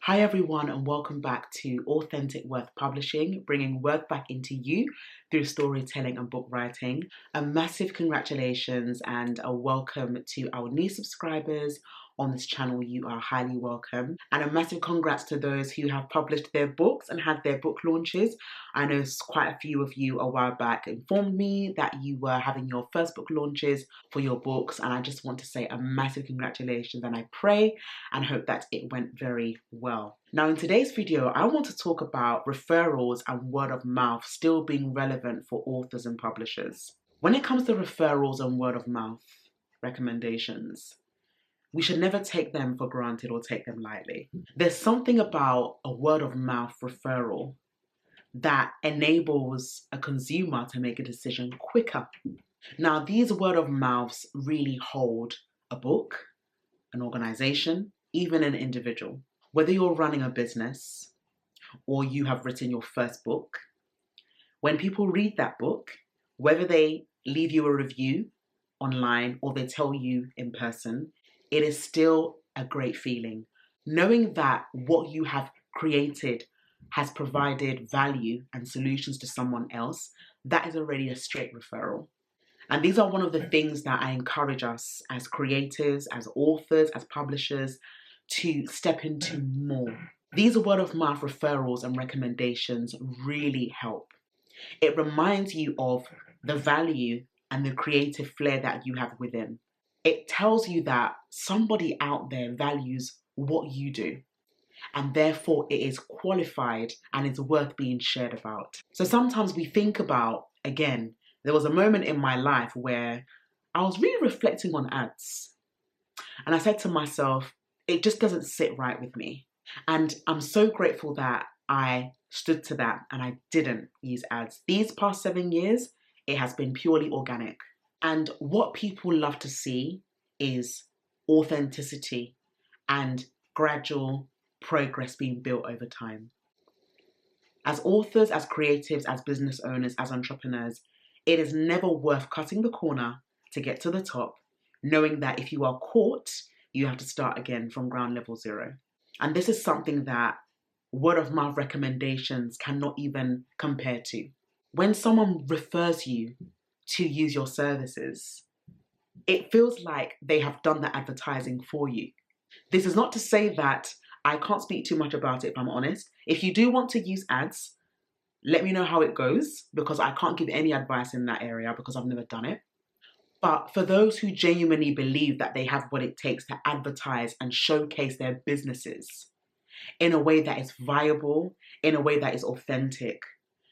Hi everyone and welcome back to Authentic Worth Publishing, bringing worth back into you through storytelling and book writing. A massive congratulations and a welcome to our new subscribers on this channel. You are highly welcome. And a massive congrats to those who have published their books and had their book launches. I know quite a few of you a while back informed me that you were having your first book launches for your books, and I just want to say a massive congratulations, and I pray and hope that it went very well. Now in today's video, I want to talk about referrals and word of mouth still being relevant for authors and publishers. When it comes to referrals and word of mouth recommendations, we should never take them for granted or take them lightly. There's something about a word of mouth referral that enables a consumer to make a decision quicker. Now, these word of mouths really hold a book, an organization, even an individual. Whether you're running a business or you have written your first book, when people read that book, whether they leave you a review online or they tell you in person, it is still a great feeling. Knowing that what you have created has provided value and solutions to someone else, that is already a straight referral. And these are one of the things that I encourage us as creators, as authors, as publishers to step into more. These word of mouth referrals and recommendations really help. It reminds you of the value and the creative flair that you have within. It tells you that somebody out there values what you do, and therefore it is qualified and it's worth being shared about. So sometimes we think about, again, there was a moment in my life where I was really reflecting on ads. And I said to myself, it just doesn't sit right with me. And I'm so grateful that I stood to that and I didn't use ads. These past 7 years, it has been purely organic. And what people love to see is authenticity and gradual progress being built over time. As authors, as creatives, as business owners, as entrepreneurs, it is never worth cutting the corner to get to the top, knowing that if you are caught, you have to start again from ground level zero. And this is something that word of mouth recommendations cannot even compare to. When someone refers you to use your services, it feels like they have done the advertising for you. This is not to say that I can't speak too much about it, if I'm honest. If you do want to use ads, let me know how it goes, because I can't give any advice in that area because I've never done it. But for those who genuinely believe that they have what it takes to advertise and showcase their businesses in a way that is viable, in a way that is authentic,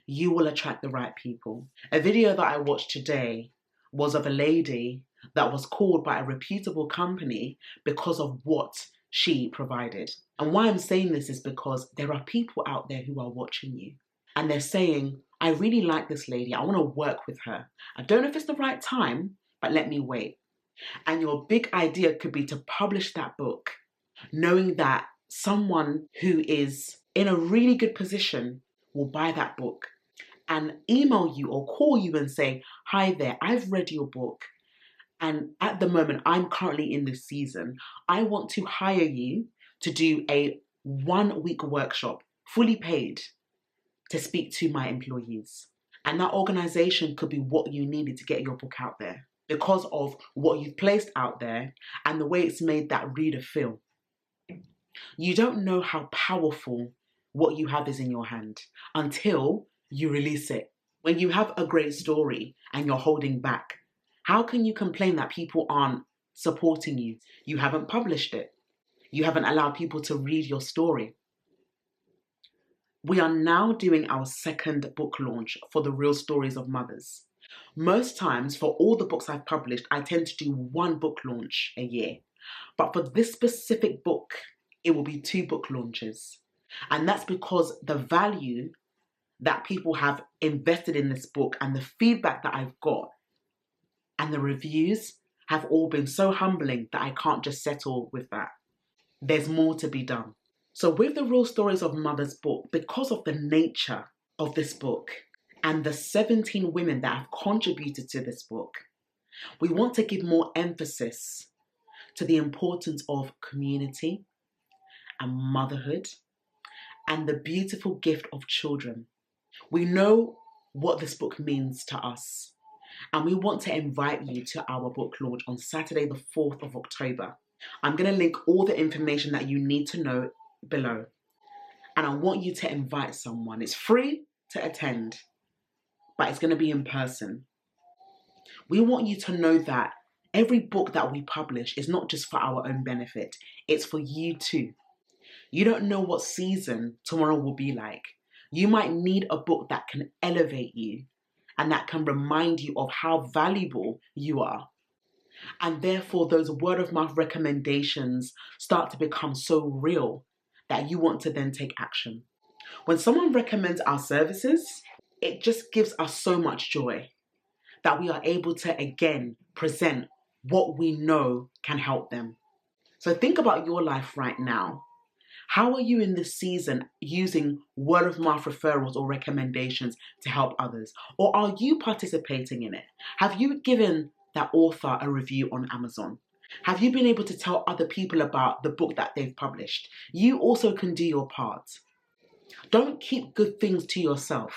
you will attract the right people. A video that I watched today was of a lady that was called by a reputable company because of what she provided. And why I'm saying this is because there are people out there who are watching you and they're saying, I really like this lady, I want to work with her. I don't know if it's the right time, but let me wait. And your big idea could be to publish that book, knowing that someone who is in a really good position will buy that book and email you or call you and say, hi there, I've read your book. And at the moment, I'm currently in this season. I want to hire you to do a 1-week workshop, fully paid, to speak to my employees. And that organization could be what you needed to get your book out there because of what you've placed out there and the way it's made that reader feel. You don't know how powerful what you have is in your hand until you release it. When you have a great story and you're holding back, how can you complain that people aren't supporting you? You haven't published it. You haven't allowed people to read your story. We are now doing our second book launch for the Real Stories of Mothers. Most times, for all the books I've published, I tend to do 1 book launch a year. But for this specific book, it will be 2 book launches. And that's because the value that people have invested in this book and the feedback that I've got and the reviews have all been so humbling that I can't just settle with that. There's more to be done. So with the Real Stories of Mothers book, because of the nature of this book and the 17 women that have contributed to this book, we want to give more emphasis to the importance of community and motherhood and the beautiful gift of children. We know what this book means to us, and we want to invite you to our book launch on Saturday, the 4th of October. I'm going to link all the information that you need to know below, and I want you to invite someone. It's free to attend, but it's going to be in person. We want you to know that every book that we publish is not just for our own benefit, it's for you too. You don't know what season tomorrow will be like. You might need a book that can elevate you and that can remind you of how valuable you are. And therefore, those word of mouth recommendations start to become so real that you want to then take action. When someone recommends our services, it just gives us so much joy that we are able to again present what we know can help them. So think about your life right now. How are you in this season using word of mouth referrals or recommendations to help others? Or are you participating in it? Have you given that author a review on Amazon? Have you been able to tell other people about the book that they've published? You also can do your part. Don't keep good things to yourself.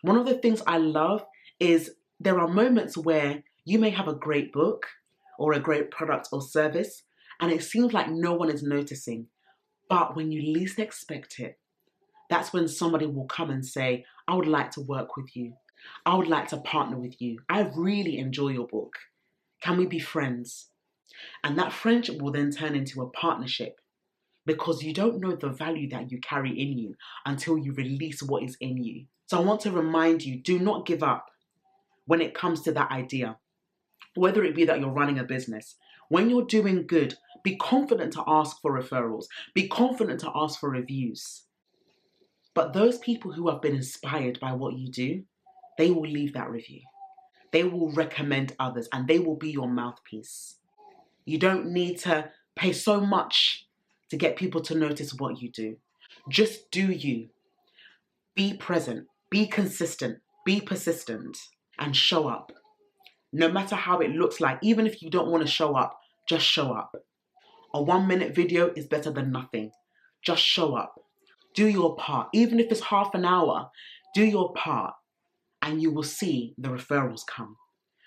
One of the things I love is there are moments where you may have a great book or a great product or service, and it seems like no one is noticing. But when you least expect it, that's when somebody will come and say, I would like to work with you. I would like to partner with you. I really enjoy your book. Can we be friends? And that friendship will then turn into a partnership because you don't know the value that you carry in you until you release what is in you. So I want to remind you, do not give up when it comes to that idea. Whether it be that you're running a business, when you're doing good, be confident to ask for referrals. Be confident to ask for reviews. But those people who have been inspired by what you do, they will leave that review. They will recommend others and they will be your mouthpiece. You don't need to pay so much to get people to notice what you do. Just do you. Be present, be consistent, be persistent, and show up. No matter how it looks like, even if you don't want to show up, just show up. A 1-minute video is better than nothing. Just show up. Do your part. Even if it's half an hour, do your part and you will see the referrals come.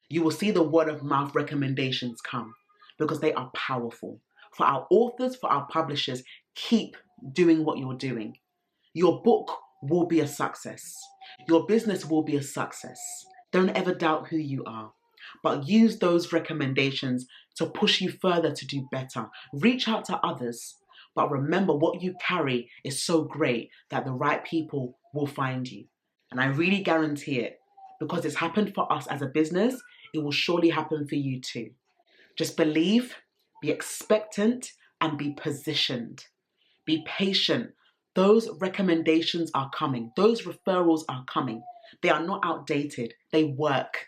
You will see the word of mouth recommendations come because they are powerful. For our authors, for our publishers, keep doing what you're doing. Your book will be a success. Your business will be a success. Don't ever doubt who you are, but use those recommendations to push you further to do better. Reach out to others, but remember what you carry is so great that the right people will find you. And I really guarantee it, because it's happened for us as a business, it will surely happen for you too. Just believe, be expectant, and be positioned. Be patient. Those recommendations are coming. Those referrals are coming. They are not outdated. They work.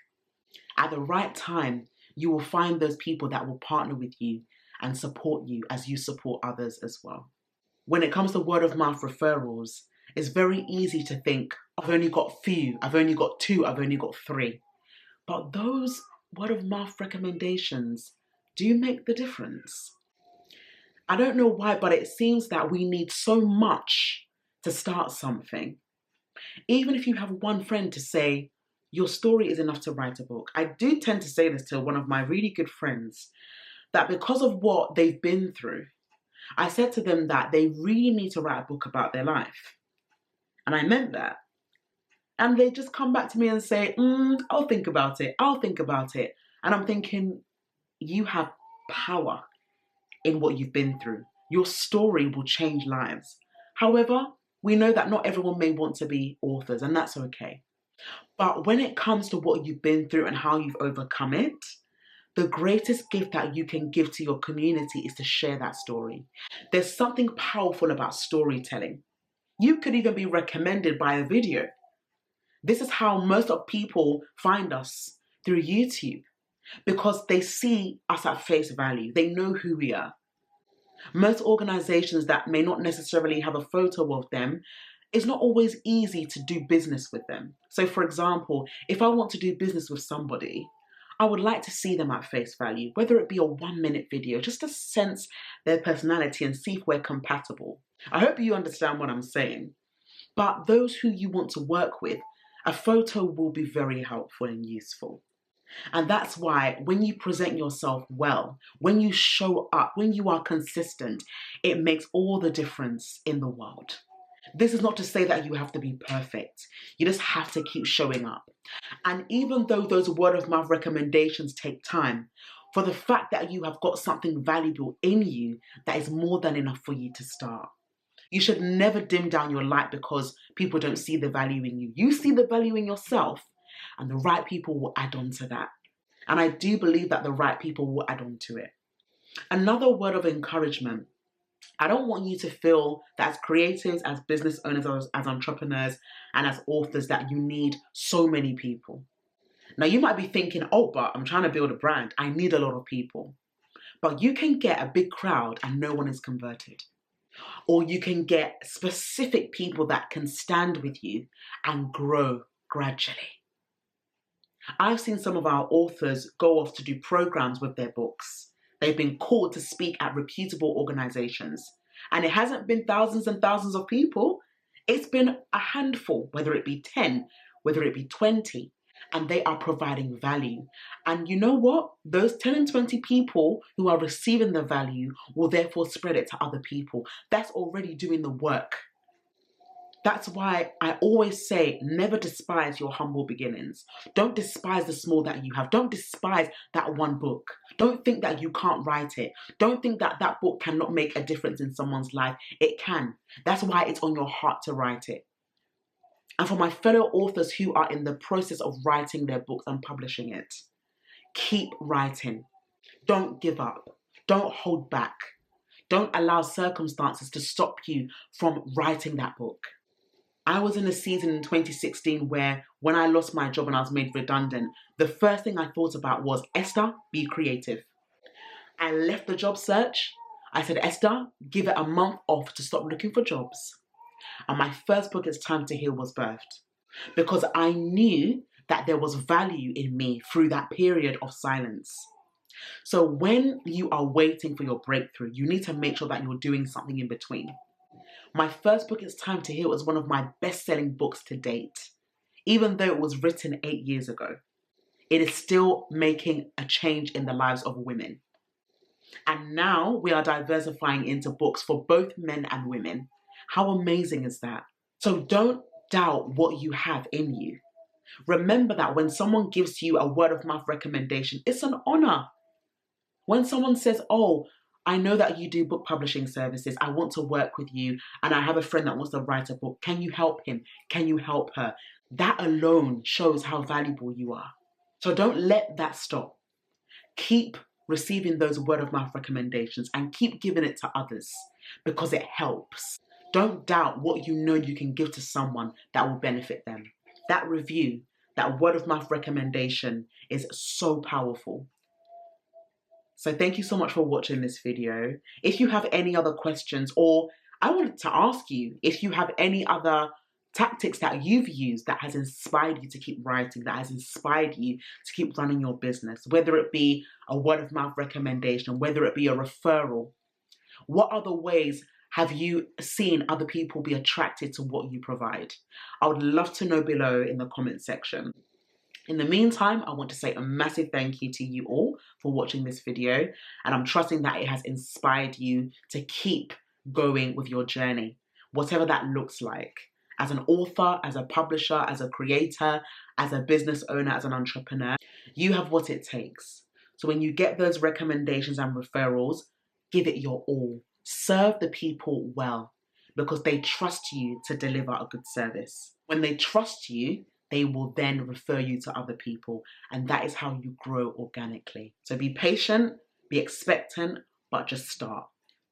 At the right time, you will find those people that will partner with you and support you as you support others as well. When it comes to word of mouth referrals, it's very easy to think, I've only got few, I've only got 2, I've only got 3. But those word of mouth recommendations do make the difference. I don't know why, but it seems that we need so much to start something. Even if you have one friend to say, your story is enough to write a book. I do tend to say this to one of my really good friends, that because of what they've been through, I said to them that they really need to write a book about their life. And I meant that. And they just come back to me and say, I'll think about it. I'll think about it. And I'm thinking, you have power in what you've been through. Your story will change lives. However, we know that not everyone may want to be authors, and that's okay. But when it comes to what you've been through and how you've overcome it, the greatest gift that you can give to your community is to share that story. There's something powerful about storytelling. You could even be recommended by a video. This is how most of people find us, through YouTube, because they see us at face value. They know who we are. Most organizations that may not necessarily have a photo of them, it's not always easy to do business with them. So for example, if I want to do business with somebody, I would like to see them at face value, whether it be a 1-minute video, just to sense their personality and see if we're compatible. I hope you understand what I'm saying. But those who you want to work with, a photo will be very helpful and useful. And that's why when you present yourself well, when you show up, when you are consistent, it makes all the difference in the world. This is not to say that you have to be perfect. You just have to keep showing up. And even though those word of mouth recommendations take time, for the fact that you have got something valuable in you, that is more than enough for you to start. You should never dim down your light because people don't see the value in you. You see the value in yourself, and the right people will add on to that. And I do believe that the right people will add on to it. Another word of encouragement. I don't want you to feel that as creatives, as business owners, as entrepreneurs, and as authors that you need so many people. Now you might be thinking, oh, but I'm trying to build a brand. I need a lot of people. But you can get a big crowd and no one is converted. Or you can get specific people that can stand with you and grow gradually. I've seen some of our authors go off to do programs with their books. They've been called to speak at reputable organizations. And it hasn't been thousands and thousands of people. It's been a handful, whether it be 10, whether it be 20, and they are providing value. And you know what? Those 10 and 20 people who are receiving the value will therefore spread it to other people. That's already doing the work. That's why I always say, never despise your humble beginnings. Don't despise the small that you have. Don't despise that one book. Don't think that you can't write it. Don't think that that book cannot make a difference in someone's life. It can. That's why it's on your heart to write it. And for my fellow authors who are in the process of writing their books and publishing it, keep writing. Don't give up. Don't hold back. Don't allow circumstances to stop you from writing that book. I was in a season in 2016 where when I lost my job and I was made redundant, the first thing I thought about was, Esther, be creative. I left the job search. I said, Esther, give it a month off to stop looking for jobs. And my first book, It's Time to Heal, was birthed because I knew that there was value in me through that period of silence. So when you are waiting for your breakthrough, you need to make sure that you're doing something in between. My first book, It's Time to Heal, is one of my best-selling books to date. Even though it was written 8 years ago, it is still making a change in the lives of women. And now we are diversifying into books for both men and women. How amazing is that? So don't doubt what you have in you. Remember that when someone gives you a word of mouth recommendation, it's an honor. When someone says, oh, I know that you do book publishing services. I want to work with you. And I have a friend that wants to write a book. Can you help him? Can you help her? That alone shows how valuable you are. So don't let that stop. Keep receiving those word of mouth recommendations and keep giving it to others because it helps. Don't doubt what you know you can give to someone that will benefit them. That review, that word of mouth recommendation is so powerful. So thank you so much for watching this video. If you have any other questions, or I wanted to ask you if you have any other tactics that you've used that has inspired you to keep writing, that has inspired you to keep running your business, whether it be a word of mouth recommendation, whether it be a referral, what other ways have you seen other people be attracted to what you provide? I would love to know below in the comment section. In the meantime, I want to say a massive thank you to you all for watching this video, and I'm trusting that it has inspired you to keep going with your journey, whatever that looks like. As an author, as a publisher, as a creator, as a business owner, as an entrepreneur, you have what it takes. So when you get those recommendations and referrals, give it your all. Serve the people well because they trust you to deliver a good service. When they trust you, they will then refer you to other people, and that is how you grow organically. So be patient, be expectant, but just start.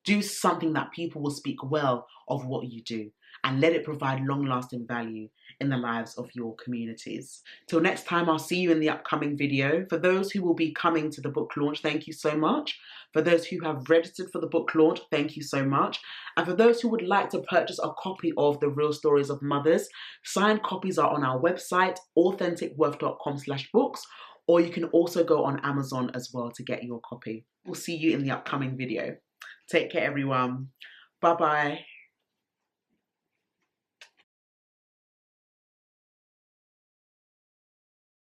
Do something that people will speak well of what you do, and let it provide long-lasting value in the lives of your communities. Till next time, I'll see you in the upcoming video. For those who will be coming to the book launch, thank you so much. For those who have registered for the book launch, thank you so much. And for those who would like to purchase a copy of The Real Stories of Mothers, signed copies are on our website, authenticworth.com/books, or you can also go on Amazon as well to get your copy. We'll see you in the upcoming video. Take care, everyone. Bye bye.